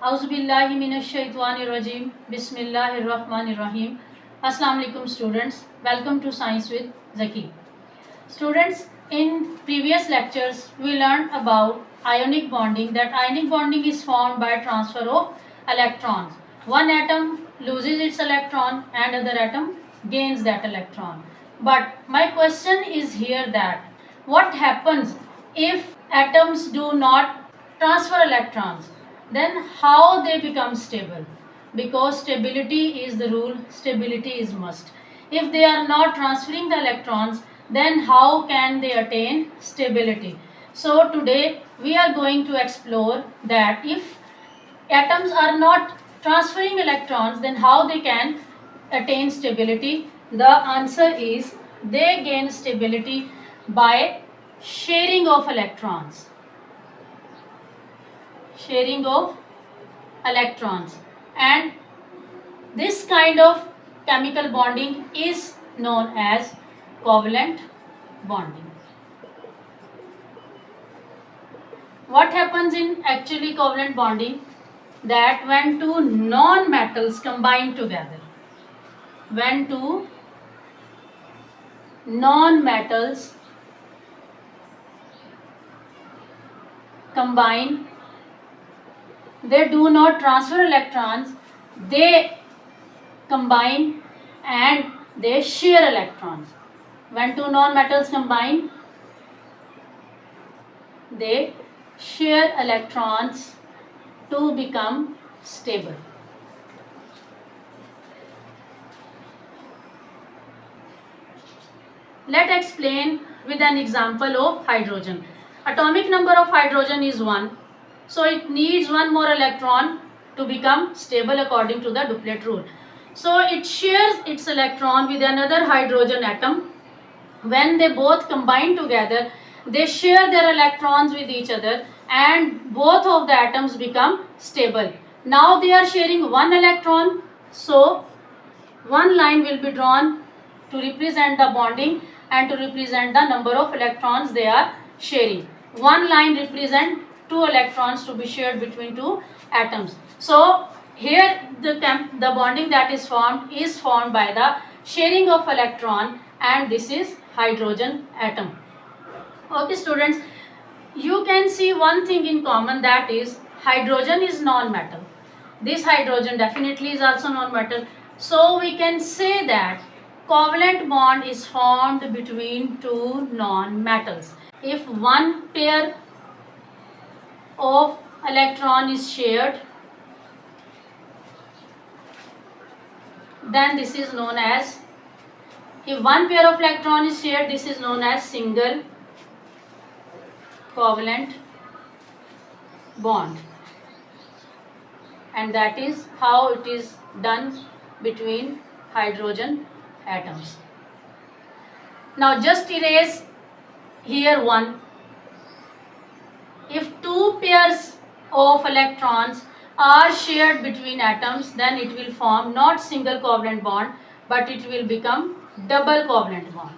Auzubillahiminash-shaytanir-rajim. Bismillahir-rahmanir-rahim. Assalamu alaikum students. Welcome to Science with Zaki. Students, in previous lectures we learned about ionic bonding. That ionic bonding is formed by transfer of electrons. One atom loses its electron and other atom gains that electron. But my question is here that what happens if atoms do not transfer electrons? Then how they become stable? Because stability is the rule, stability is must. If they are not transferring the electrons, then how can they attain stability? So today we are going to explore that if atoms are not transferring electrons, then how they can attain stability? The answer is they gain stability by sharing of electrons. Sharing of electrons, and this kind of chemical bonding is known as covalent bonding. What happens in actually covalent bonding? That when two non-metals combine together, when two non-metals combine, they do not transfer electrons, they combine and they share electrons. When two non-metals combine, they share electrons to become stable. Let's explain with an example of hydrogen. Atomic number of hydrogen is 1. So it needs one more electron to become stable according to the duplet rule. So it shares its electron with another hydrogen atom. When they both combine together, they share their electrons with each other and both of the atoms become stable. Now they are sharing one electron, so one line will be drawn to represent the bonding and to represent the number of electrons they are sharing. One line represents two electrons to be shared between two atoms. So here the bonding that is formed by the sharing of electron, and this is hydrogen atom. Okay students, you can see one thing in common, that is hydrogen is non-metal. This hydrogen definitely is also non-metal. So we can say that covalent bond is formed between two non-metals. If one pair of electron is shared, then this is known as, if one pair of electron is shared, this is known as single covalent bond, and that is how it is done between hydrogen atoms. Now just erase here 1. If two pairs of electrons are shared between atoms, then it will form not single covalent bond, but it will become double covalent bond.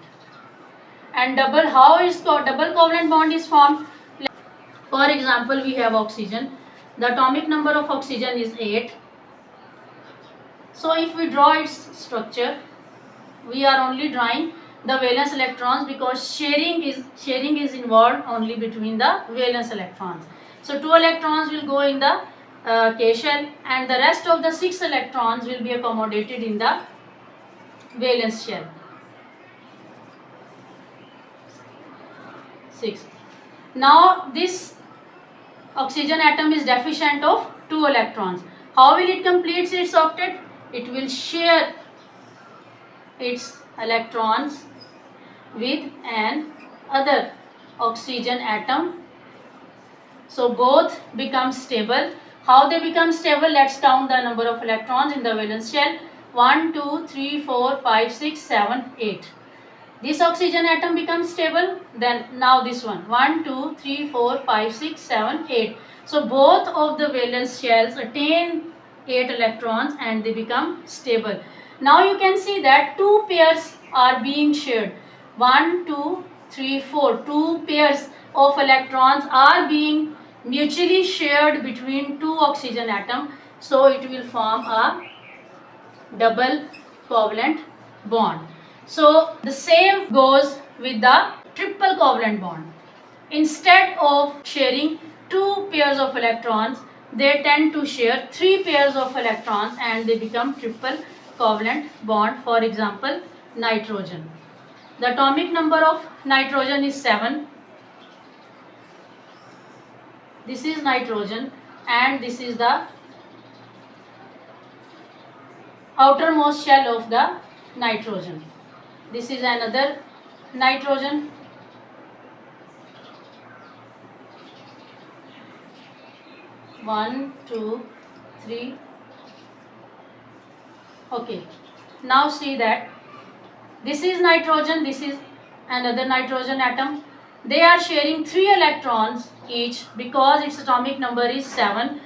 And how is double covalent bond is formed? For example, we have oxygen. The atomic number of oxygen is 8. So if we draw its structure, we are only drawing the valence electrons, because sharing is involved only between the valence electrons. So 2 electrons will go in the K shell, and the rest of the 6 electrons will be accommodated in the valence shell. 6. Now this oxygen atom is deficient of 2 electrons. How will it complete its octet? It will share its electrons with an other oxygen atom. So both become stable. How they become stable? Let's count the number of electrons in the valence shell. 1, 2, 3, 4, 5, 6, 7, 8. This oxygen atom becomes stable. Then now this one. 1, 2, 3, 4, 5, 6, 7, 8. So both of the valence shells attain 8 electrons and they become stable. Now you can see that 2 pairs are being shared. 1, 2, 3, 4. 2 pairs of electrons are being mutually shared between two oxygen atoms, so it will form a double covalent bond. So the same goes with the triple covalent bond. Instead of sharing two pairs of electrons, they tend to share three pairs of electrons and they become triple covalent bond. For example, nitrogen. The atomic number of nitrogen is 7. This is nitrogen and this is the outermost shell of the nitrogen. This is another nitrogen. One, two, three. Okay. Now see that this is nitrogen, this is another nitrogen atom. They are sharing 3 electrons each because its atomic number is 7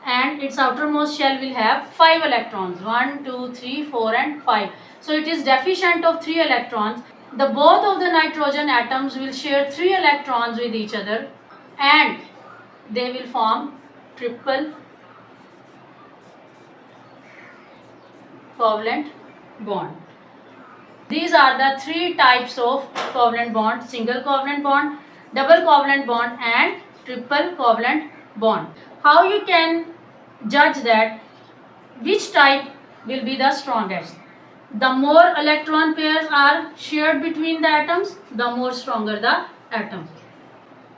and its outermost shell will have 5 electrons. 1, 2, 3, 4 and 5. So it is deficient of 3 electrons. The both of the nitrogen atoms will share 3 electrons with each other and they will form triple covalent bond. These are the 3 types of covalent bond: single covalent bond, double covalent bond and triple covalent bond. How you can judge that which type will be the strongest? The more electron pairs are shared between the atoms, the more stronger the atom.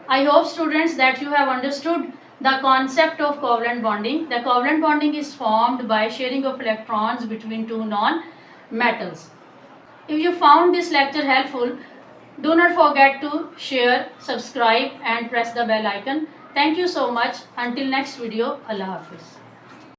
I hope students that you have understood the concept of covalent bonding. The covalent bonding is formed by sharing of electrons between two non-metals. If you found this lecture helpful, do not forget to share, subscribe and press the bell icon. Thank you so much. Until next video, Allah Hafiz.